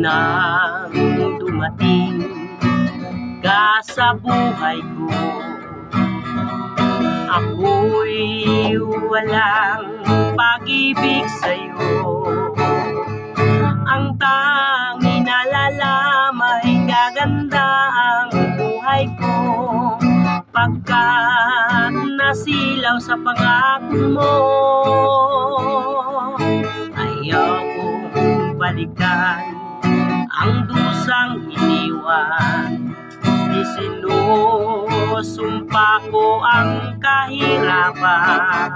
nang dumating ka sa buhay ko. Ako'y walang pag-ibig sa'yo. Ang tanging nalalamay gaganda ang buhay ko, pagkat nasilaw sa pangako mo. Ayaw kong balikan ang dusang iniwan. Isinusumpa ko ang kahirapan.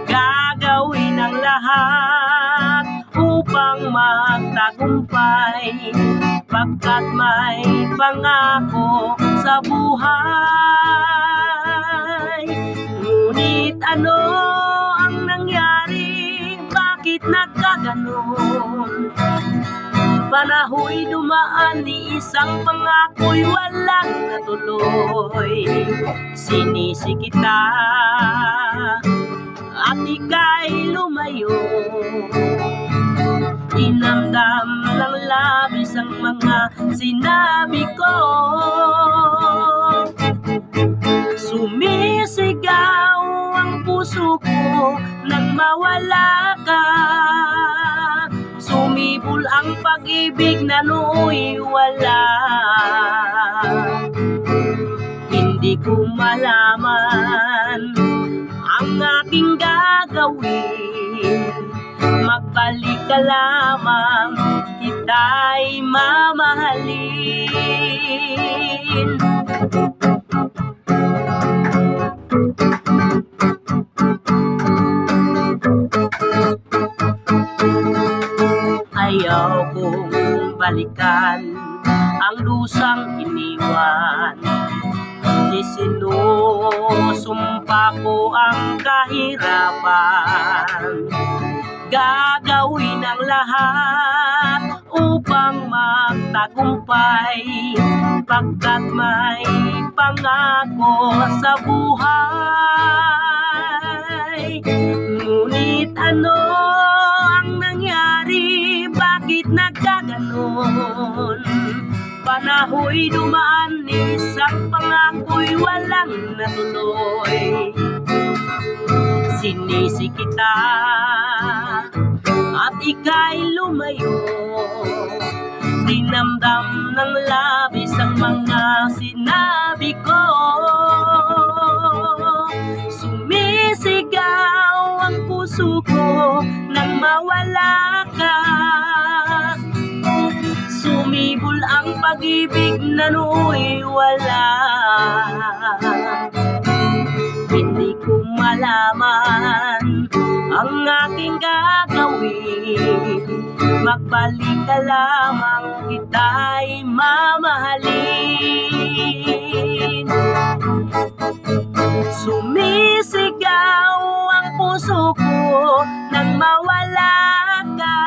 Gagawin ang lahat upang magtagumpay, pagkat may pangako sa buhay. Ngunit ano ang nangyari? Bakit nagkaganon? Panahoy dumaan, ni isang pangako'y walang natuloy. Sinisi kita at ika'y lumayo. Dinamdam ng labis ang mga sinabi ko. Sumisigaw ang puso ko nang mawala ka. Sumibol ang pag-ibig na nooy wala. Hindi ko malaman ang aking gagawin. Magbalik ka lamang, kita'y mamahalin. Ayaw kong balikan ang lusang iniwan. Isinusumpa ko ang kahirapan. Gagawin ang lahat upang magtagumpay, pagkat may pangako sa buhay. Ngunit ano ang nangyari? Bakit nagkaganon? Panahoy dumaan, isang pangako'y walang natuloy. Sinisi kita at ika'y lumayo. Dinamdam ng labis ang mga sinabi ko. Sumisigaw ang puso ko nang mawala ka. Sumibol ang pag-ibig na nooy wala. Hindi ko malaman ang aking gagawin. Magbalik ka lamang, kita'y mamahalin. Sumisigaw ang puso ko nang mawala ka.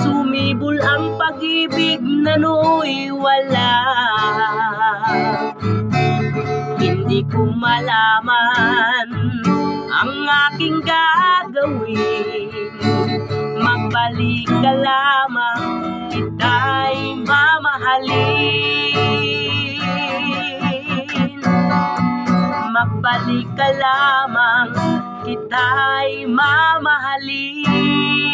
Sumibol ang pag-ibig na nooy wala. Hindi ko malaman ang aking gagawin. Magbalik ka lamang, kita'y mamahalin. Magbalik ka lamang, kita'y mamahalin.